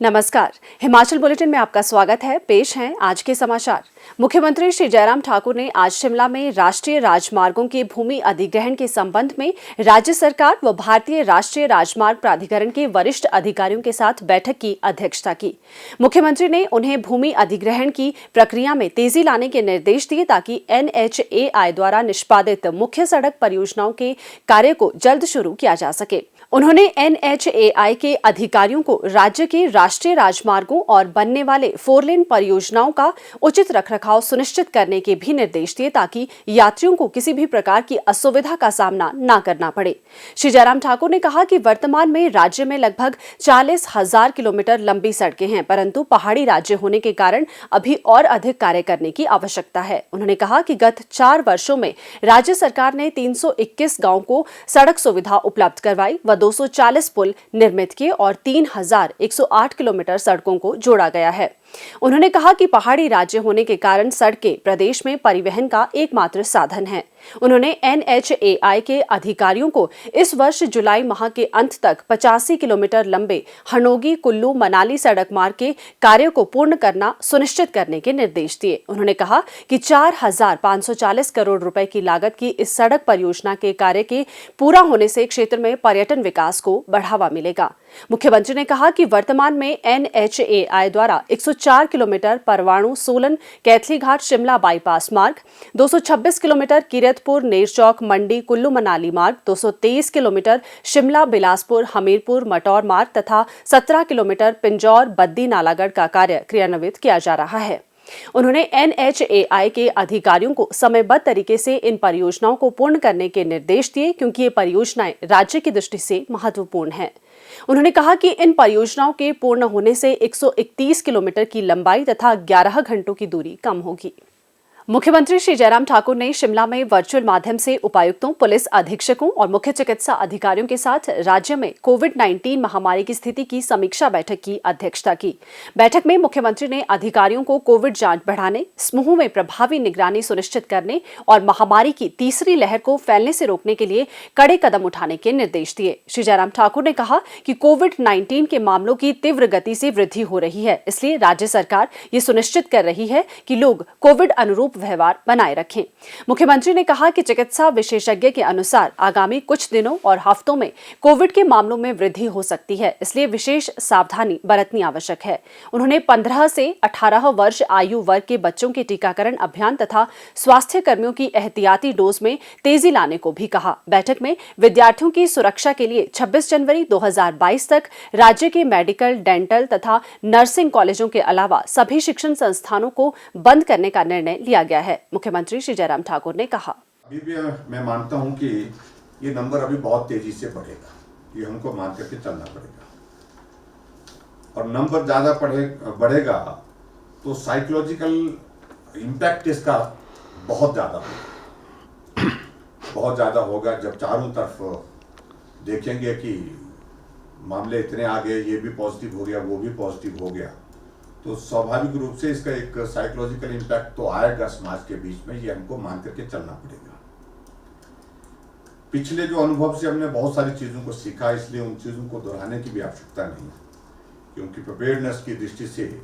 नमस्कार। हिमाचल बुलेटिन में आपका स्वागत है। पेश हैं आज के समाचार। मुख्यमंत्री श्री जयराम ठाकुर ने आज शिमला में राष्ट्रीय राजमार्गों के भूमि अधिग्रहण के संबंध में राज्य सरकार व भारतीय राष्ट्रीय राजमार्ग प्राधिकरण के वरिष्ठ अधिकारियों के साथ बैठक की अध्यक्षता की। मुख्यमंत्री ने उन्हें भूमि अधिग्रहण की प्रक्रिया में तेजी लाने के निर्देश दिए ताकि NHAI द्वारा निष्पादित मुख्य सड़क परियोजनाओं के कार्य को जल्द शुरू किया जा सके। उन्होंने NHAI के अधिकारियों को राज्य के राष्ट्रीय राजमार्गों और बनने वाले 4 लेन परियोजनाओं का उचित रखरखाव सुनिश्चित करने के भी निर्देश दिए ताकि यात्रियों को किसी भी प्रकार की असुविधा का सामना न करना पड़े। श्री जयराम ठाकुर ने कहा कि वर्तमान में राज्य में लगभग 40,000 किलोमीटर लंबी सड़कें हैं, परंतु पहाड़ी राज्य होने के कारण अभी और अधिक कार्य करने की आवश्यकता है। उन्होंने कहा कि गत 4 वर्षों में राज्य सरकार ने 321 गांवों को सड़क सुविधा उपलब्ध करवाई व 240 पुल निर्मित किए और 3,108 किलोमीटर सड़कों को जोड़ा गया है। उन्होंने कहा कि पहाड़ी राज्य होने के कारण सड़कें प्रदेश में परिवहन का एकमात्र साधन है। उन्होंने NHAI के अधिकारियों को इस वर्ष जुलाई माह के अंत तक 85 किलोमीटर लंबे हनोगी कुल्लू मनाली सड़क मार्ग के कार्य को पूर्ण करना सुनिश्चित करने के निर्देश दिए। उन्होंने कहा कि 4,540 करोड़ रुपए की लागत की इस सड़क परियोजना के कार्य के पूरा होने से क्षेत्र में पर्यटन विकास को बढ़ावा मिलेगा। मुख्यमंत्री ने कहा कि वर्तमान में NHAI द्वारा 104 किलोमीटर परवाणु सोलन कैथलीघाट शिमला बाईपास मार्ग, 226 किलोमीटर किरतपुर नेरचौक मंडी कुल्लू मनाली मार्ग, 223 किलोमीटर शिमला बिलासपुर हमीरपुर मटौर मार्ग तथा 17 किलोमीटर पिंजौर बद्दी नालागढ़ का कार्य क्रियान्वित किया जा रहा है। उन्होंने NHAI के अधिकारियों को समयबद्ध तरीके से इन परियोजनाओं को पूर्ण करने के निर्देश दिए क्योंकि ये परियोजनाएं राज्य की दृष्टि से महत्वपूर्ण हैं। उन्होंने कहा कि इन परियोजनाओं के पूर्ण होने से 131 किलोमीटर की लंबाई तथा 11 घंटों की दूरी कम होगी। मुख्यमंत्री श्री जयराम ठाकुर ने शिमला में वर्चुअल माध्यम से उपायुक्तों, पुलिस अधीक्षकों और मुख्य चिकित्सा अधिकारियों के साथ राज्य में कोविड-19 महामारी की स्थिति की समीक्षा बैठक की अध्यक्षता की। बैठक में मुख्यमंत्री ने अधिकारियों को कोविड जांच बढ़ाने, समूह में प्रभावी निगरानी सुनिश्चित करने और महामारी की तीसरी लहर को फैलने से रोकने के लिए कड़े कदम उठाने के निर्देश दिए। श्री जयराम ठाकुर ने कहा कि कोविड-19 के मामलों की तीव्र गति से वृद्धि हो रही है, इसलिए राज्य सरकार ये सुनिश्चित कर रही है कि लोग कोविड अनुरूप व्यवहार बनाए रखें। मुख्यमंत्री ने कहा कि चिकित्सा विशेषज्ञ के अनुसार आगामी कुछ दिनों और हफ्तों में कोविड के मामलों में वृद्धि हो सकती है, इसलिए विशेष सावधानी बरतनी आवश्यक है। उन्होंने 15 से 18 वर्ष आयु वर्ग के बच्चों के टीकाकरण अभियान तथा स्वास्थ्य कर्मियों की एहतियाती डोज में तेजी लाने को भी कहा। बैठक में विद्यार्थियों की सुरक्षा के लिए 26 जनवरी 2022 तक राज्य के मेडिकल, डेंटल तथा नर्सिंग कॉलेजों के अलावा सभी शिक्षण संस्थानों को बंद करने का निर्णय लिया गया है। मुख्यमंत्री श्री जयराम ठाकुर ने कहा, अभी भी मैं मानता हूं कि ये नंबर अभी बहुत तेजी से बढ़ेगा, ये हमको मान करके चलना पड़ेगा और नंबर ज्यादा बढ़ेगा तो साइकोलॉजिकल इम्पैक्ट इसका बहुत ज्यादा होगा। जब चारों तरफ देखेंगे कि मामले इतने आ गए, ये भी पॉजिटिव हो गया, वो भी पॉजिटिव हो गया, तो स्वाभाविक रूप से इसका एक साइकोलॉजिकल इम्पैक्ट तो आएगा समाज के बीच में, ये हमको मान करके चलना पड़ेगा। पिछले जो अनुभव से हमने बहुत सारी चीजों को सीखा, इसलिए उन चीजों को दोहराने की भी आवश्यकता नहीं, क्योंकि प्रिपेयर्डनेस की दृष्टि से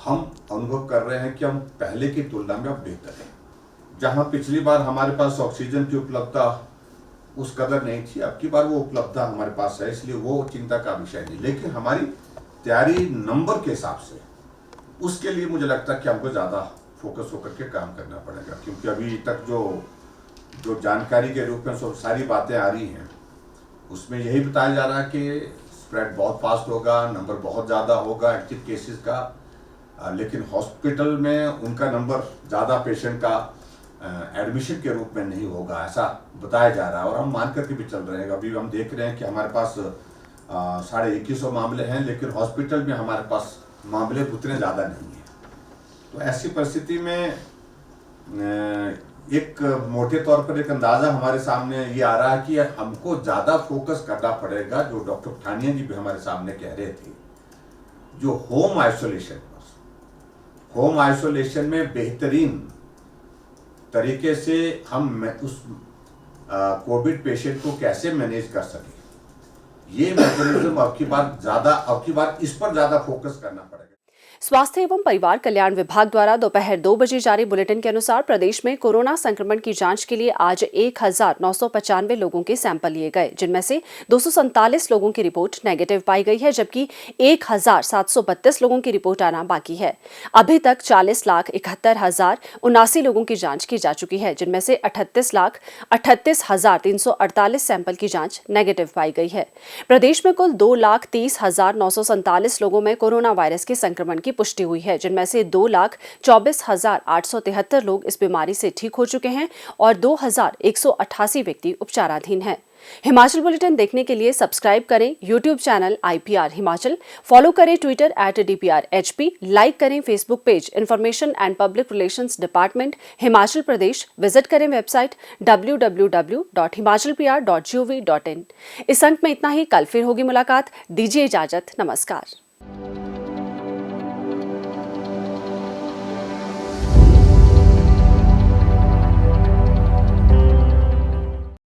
हम अनुभव कर रहे हैं कि हम पहले की तुलना में अब बेहतर हैं। जहां पिछली बार हमारे पास ऑक्सीजन की उपलब्धता उस कदर नहीं थी, अब की बार वो उपलब्धता हमारे पास है, इसलिए वो चिंता का विषय नहीं। लेकिन हमारी तैयारी नंबर के हिसाब से उसके लिए मुझे लगता है कि हमको ज़्यादा फोकस होकर के काम करना पड़ेगा, क्योंकि अभी तक जो जानकारी के रूप में सब सारी बातें आ रही हैं उसमें यही बताया जा रहा है कि स्प्रेड बहुत फास्ट होगा, नंबर बहुत ज़्यादा होगा एक्टिव केसेस का, लेकिन हॉस्पिटल में उनका नंबर ज़्यादा पेशेंट का एडमिशन के रूप में नहीं होगा, ऐसा बताया जा रहा है। और हम मान करके भी चल रहे हैं। अभी हम देख रहे हैं कि हमारे पास 2150 मामले हैं, लेकिन हॉस्पिटल में हमारे पास मामले उतने ज़्यादा नहीं हैं। तो ऐसी परिस्थिति में एक मोटे तौर पर एक अंदाज़ा हमारे सामने ये आ रहा है कि हमको ज़्यादा फोकस करना पड़ेगा, जो डॉक्टर ठानिया जी भी हमारे सामने कह रहे थे, जो होम आइसोलेशन में बेहतरीन तरीके से हम उस कोविड पेशेंट को कैसे मैनेज कर सकें, ये मैकेनिज्म अब की बार इस पर ज्यादा फोकस करना पड़ेगा। स्वास्थ्य एवं परिवार कल्याण विभाग द्वारा दोपहर 2 बजे जारी बुलेटिन के अनुसार प्रदेश में कोरोना संक्रमण की जांच के लिए आज 1995 लोगों के सैंपल लिए गए, जिनमें से 247 लोगों की रिपोर्ट नेगेटिव पाई गई है, जबकि 1732 लोगों की रिपोर्ट आना बाकी है। अभी तक 40,71,079 लोगों की जांच की जा चुकी है, जिनमें से 38,38,348 सैंपल की जांच नेगेटिव पाई गई है। प्रदेश में कुल 2,30,947 लोगों में कोरोना वायरस के संक्रमण की पुष्टि हुई है, जिनमें से 2,24,873 लोग इस बीमारी से ठीक हो चुके हैं और 2,188 व्यक्ति उपचाराधीन हैं। हिमाचल बुलेटिन देखने के लिए सब्सक्राइब करें YouTube channel IPR Himachal, follow करें ट्विटर @DPRHP, लाइक करें Facebook page information and public relations department Himachal Pradesh, visit करें वेबसाइट www.himachalpr.gov.in। इस अंक में इतना ही। कल फिर होगी मुलाकात। दीजिए इजाजत। नमस्कार।